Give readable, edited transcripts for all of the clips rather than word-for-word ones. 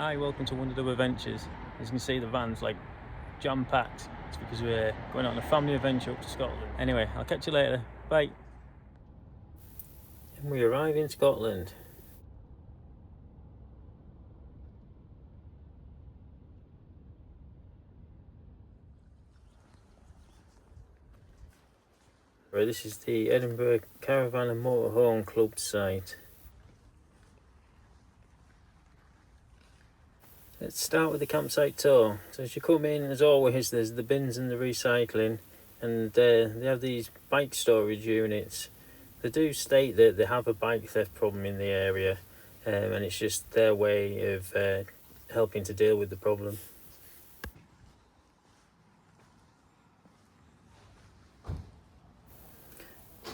Hi, welcome to Wonderdub Adventures. As you can see, the van's like jam-packed. It's because we're going on a family adventure up to Scotland. Anyway, I'll catch you later. Bye. And we arrive in Scotland. Right, this is the Edinburgh Caravan and Motorhome Club site. Let's start with the campsite tour. So as you come in, as always, there's the bins and the recycling, and they have these bike storage units. They do state that they have a bike theft problem in the area, and it's just their way of helping to deal with the problem.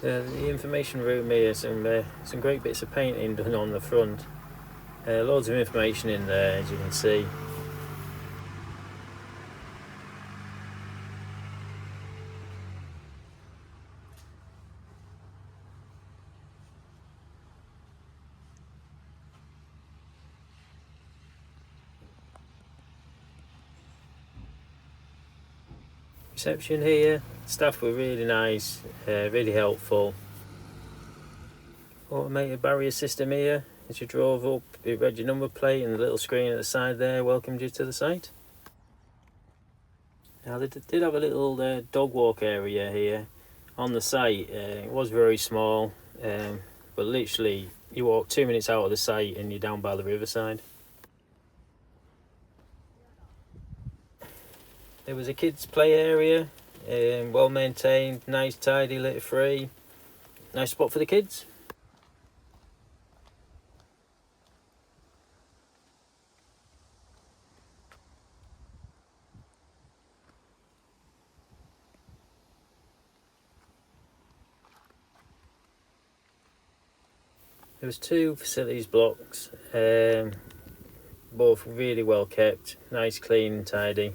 The information room here, some great bits of painting done on the front. Loads of information in there, as you can see. Reception here, staff were really nice, really helpful. Automated barrier system here. As you drove up, it read your number plate, and the little screen at the side there welcomed you to the site. Now they did have a little dog walk area here on the site. It was very small, but literally you walk 2 minutes out of the site and you're down by the riverside. There was a kids play area, well maintained, nice, tidy, litter free. Nice spot for the kids. There was 2 facilities blocks, both really well kept, nice, clean and tidy.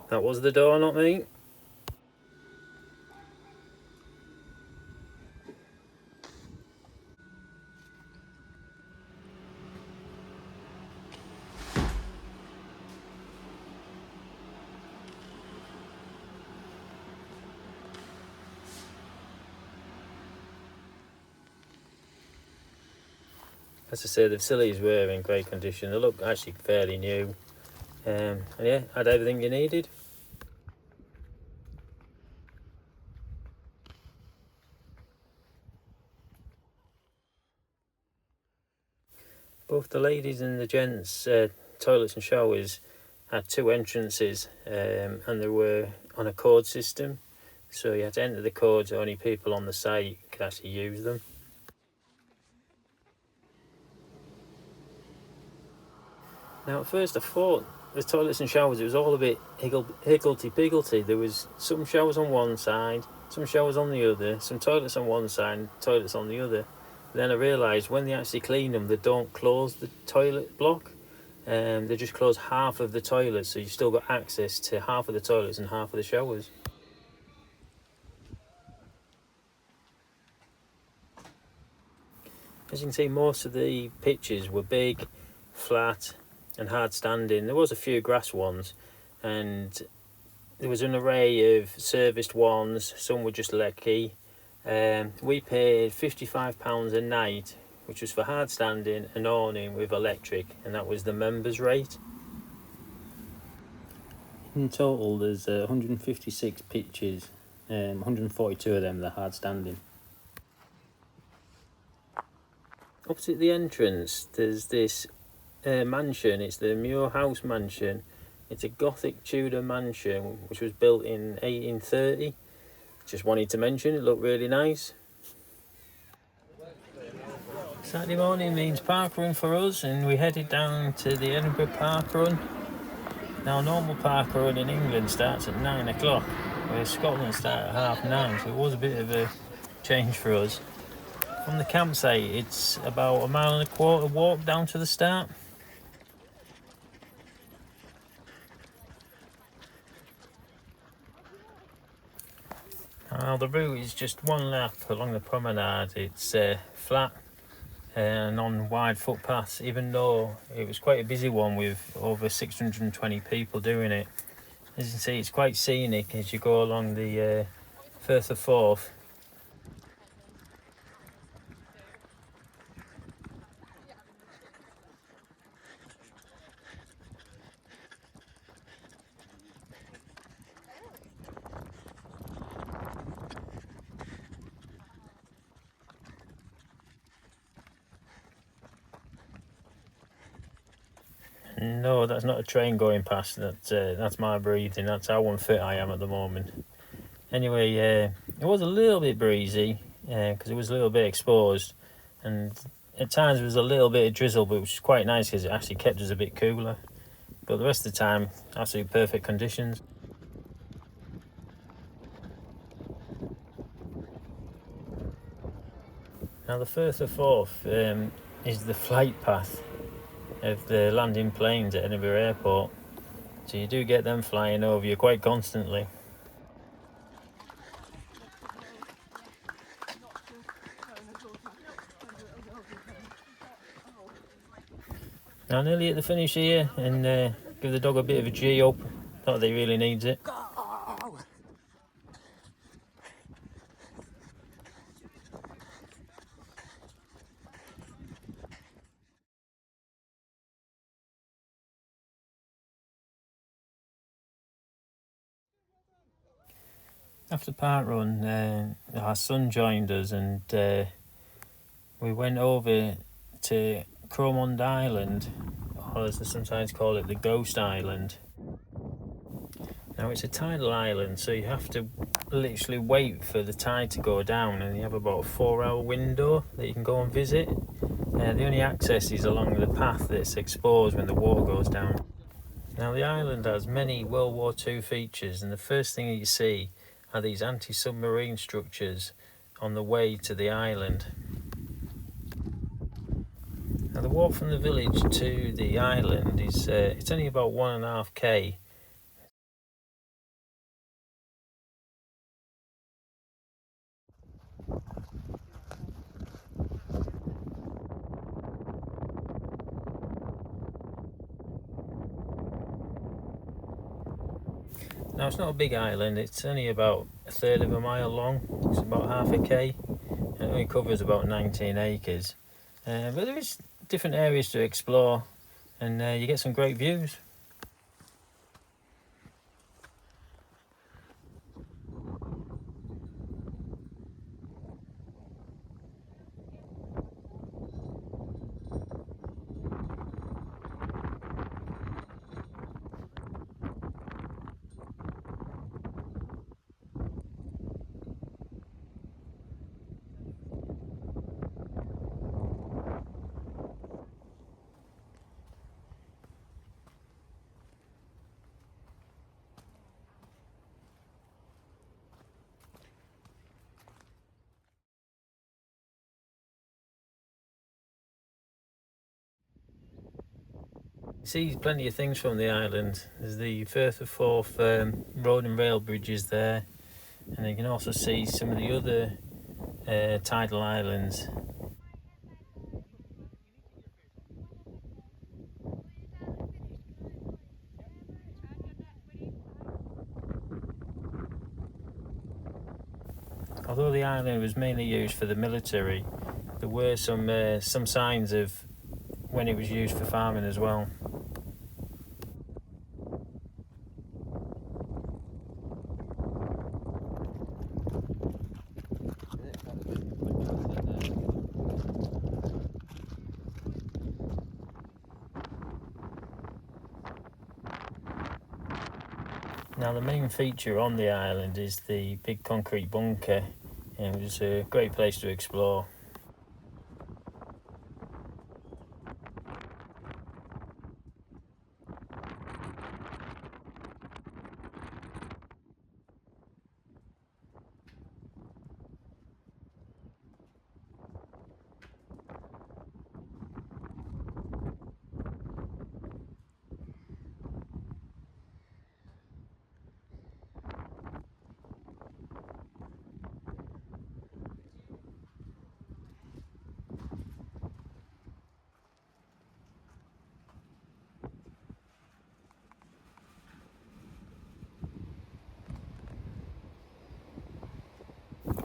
That was the door, not me. As I say, the facilities were in great condition. They look actually fairly new. And yeah, had everything you needed. Both the ladies and the gents' toilets and showers had 2 entrances, and they were on a code system. So you had to enter the codes, only people on the site could actually use them. Now at first I thought the toilets and showers, it was all a bit higgledy-piggledy. There was some showers on one side, some showers on the other, some toilets on one side, toilets on the other. Then I realised when they actually clean them, they don't close the toilet block. They just close half of the toilets, so you've still got access to half of the toilets and half of the showers. As you can see, most of the pitches were big, flat and hard standing. There was a few grass ones, and there was an array of serviced ones. Some were just lecky. We paid £55 a night, which was for hard standing and awning with electric, and that was the members rate. In total there's 156 pitches, 142 of them they're hard standing. Opposite the entrance there's this mansion. It's the Muir House mansion. It's a Gothic Tudor mansion which was built in 1830. Just wanted to mention, it looked really nice. Saturday morning means parkrun for us, and we headed down to the Edinburgh parkrun. Now normal parkrun in England starts at 9 o'clock, whereas Scotland starts at 9:30, so it was a bit of a change for us. From the campsite it's about 1.25 miles walk down to the start. Now the route is just one lap along the promenade. It's flat and on wide footpaths, even though it was quite a busy one with over 620 people doing it. As you can see, it's quite scenic as you go along the Firth of Forth. No, that's not a train going past. That's my breathing. That's how unfit I am at the moment. Anyway, it was a little bit breezy because it was a little bit exposed, and at times there was a little bit of drizzle, but it was quite nice because it actually kept us a bit cooler. But the rest of the time, absolutely perfect conditions. Now the Firth of Forth is the flight path of the landing planes at Edinburgh Airport, so you do get them flying over you quite constantly. Now nearly at the finish here, and give the dog a bit of a G up, not that he really needs it. After parkrun, our son joined us, and we went over to Cramond Island, or as they sometimes call it, the Ghost Island. Now it's a tidal island, so you have to literally wait for the tide to go down, and you have about a 4-hour window that you can go and visit. The only access is along the path that's exposed when the water goes down. Now the island has many World War II features, and the first thing you see are these anti-submarine structures on the way to the island. Now the walk from the village to the island is it's only about 1.5 km. Now it's not a big island, it's only about 1/3 of a mile long, it's about 1/2 km, and it only covers about 19 acres. But there is different areas to explore, and you get some great views. See plenty of things from the island. There's the Firth of Forth road and rail bridges there, and you can also see some of the other tidal islands. Although the island was mainly used for the military, there were some signs of when it was used for farming as well. Now the main feature on the island is the big concrete bunker, and it was a great place to explore.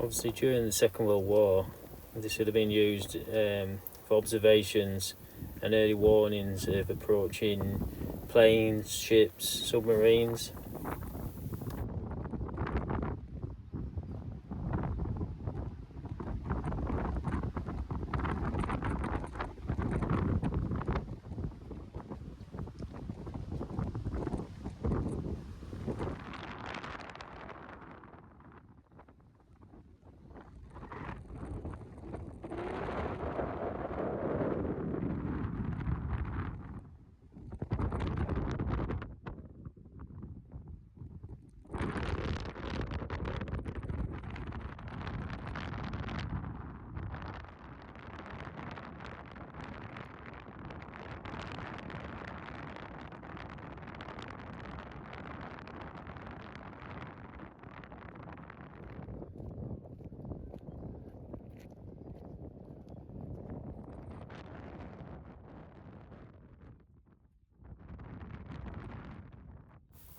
Obviously during the Second World War this would have been used for observations and early warnings of approaching planes, ships, submarines.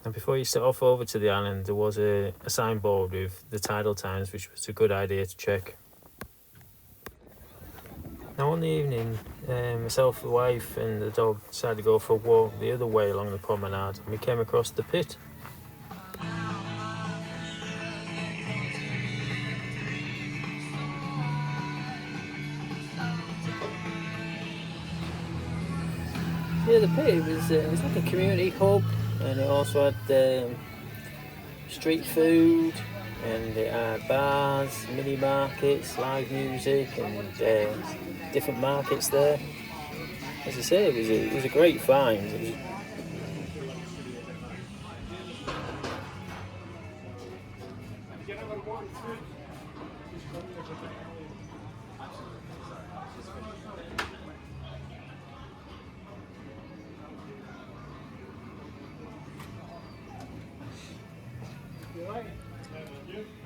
And before you set off over to the island, there was a signboard with the tidal times, which was a good idea to check. Now on the evening, myself, the wife and the dog decided to go for a walk the other way along the promenade, and we came across the pit. Yeah, the pit was like a community hub, and it also had street food, and it had bars, mini markets, live music, and different markets there. As I say, it was a great find.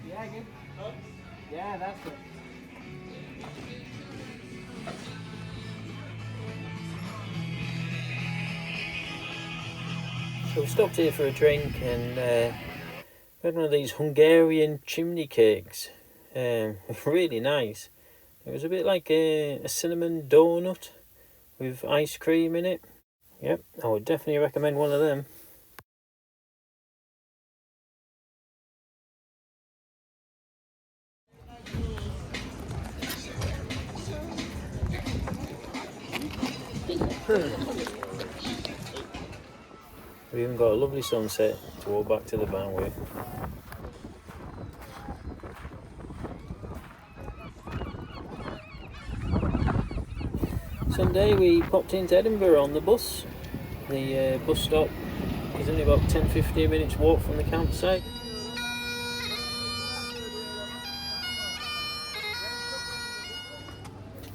Yeah, good. Yeah, that's good. So we stopped here for a drink, and we had one of these Hungarian chimney cakes. Really nice. It was a bit like a cinnamon donut with ice cream in it. Yep, I would definitely recommend one of them. We've even got a lovely sunset to walk back to the van with. Sunday we popped into Edinburgh on the bus. The bus stop is only about 10-15 minutes walk from the campsite.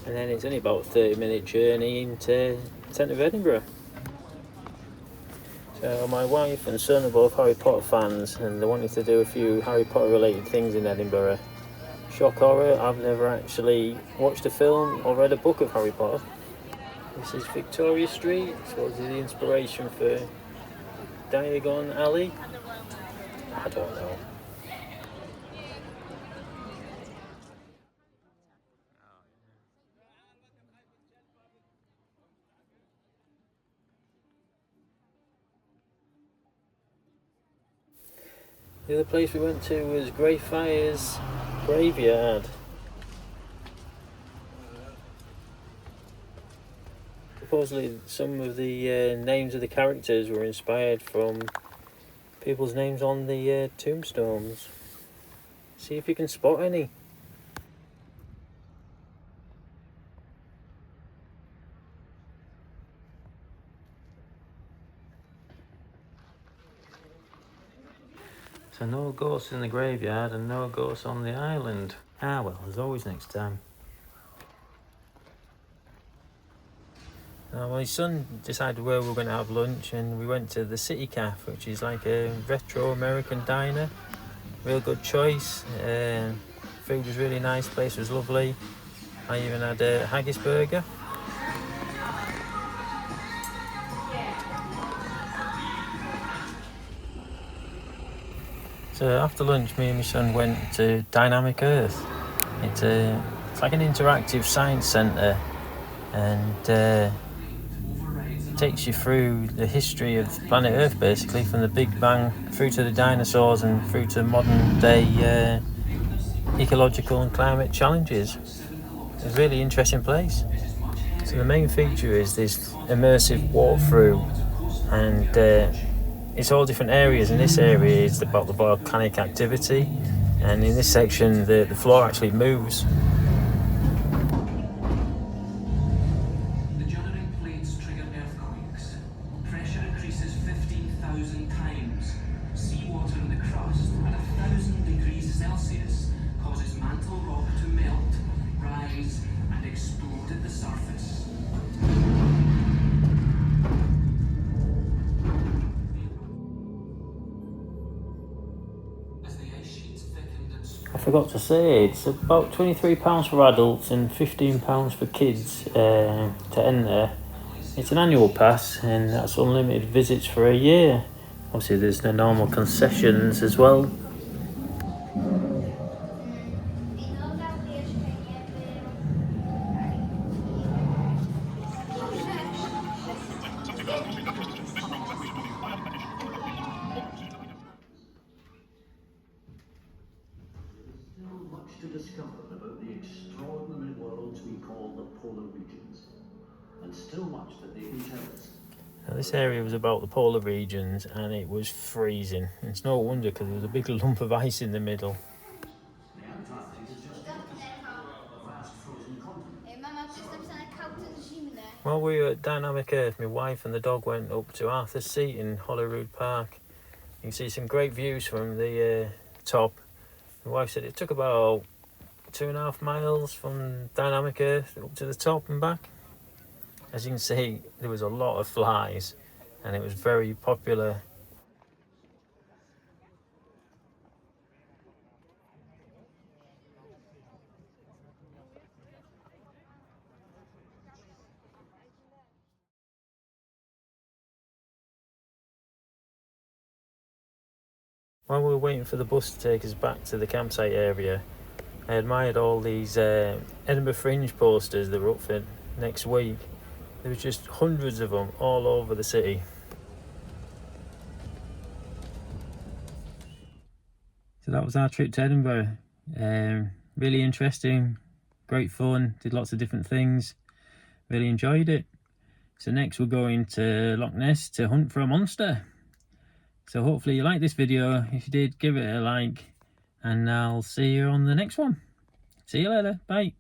And then it's only about a 30-minute journey into the centre of Edinburgh. So my wife and son are both Harry Potter fans, and they wanted to do a few Harry Potter related things in Edinburgh. Shock horror, I've never actually watched a film or read a book of Harry Potter. This is Victoria Street, so this is the inspiration for Diagon Alley. I don't know. The other place we went to was Greyfriars Graveyard. Supposedly some of the names of the characters were inspired from people's names on the tombstones. See if you can spot any. So no ghosts in the graveyard and no ghosts on the island. Ah well, there's always next time. My son decided where we were going to have lunch, and we went to the City Cafe, which is like a retro American diner. Real good choice. Food was really nice, place was lovely. I even had a haggis burger. So after lunch, me and my son went to Dynamic Earth. It's like an interactive science centre, and takes you through the history of planet Earth, basically from the Big Bang through to the dinosaurs and through to modern day ecological and climate challenges. It's a really interesting place. So the main feature is this immersive walkthrough, and it's all different areas. In this area is about the volcanic activity, and in this section the floor actually moves. The generating plates trigger earthquakes. Pressure increases 15,000 times. Seawater in the crust at 1,000 degrees Celsius causes mantle rock to melt, rise, and explode at the surface. I forgot to say, it's about £23 for adults and £15 for kids to enter. It's an annual pass, and that's unlimited visits for a year. Obviously there's the normal concessions as well. Much to discover about the extraordinary worlds we call the polar regions, and still much that they can tell us. Now, this area was about the polar regions, and it was freezing. It's no wonder, because there was a big lump of ice in the middle. The Antarctic is just a vast frozen continent. While we were at Dynamic Earth, my wife and the dog went up to Arthur's Seat in Holyrood Park. You can see some great views from the top. My wife said it took about 2.5 miles from Dynamic Earth up to the top and back. As you can see, there was a lot of flies, and it was very popular. While we were waiting for the bus to take us back to the campsite area, I admired all these Edinburgh Fringe posters that were up for next week. There was just hundreds of them all over the city. So that was our trip to Edinburgh. Really interesting, great fun, did lots of different things, really enjoyed it. So next we're going to Loch Ness to hunt for a monster. So hopefully you liked this video. If you did, give it a like, and I'll see you on the next one. See you later, bye.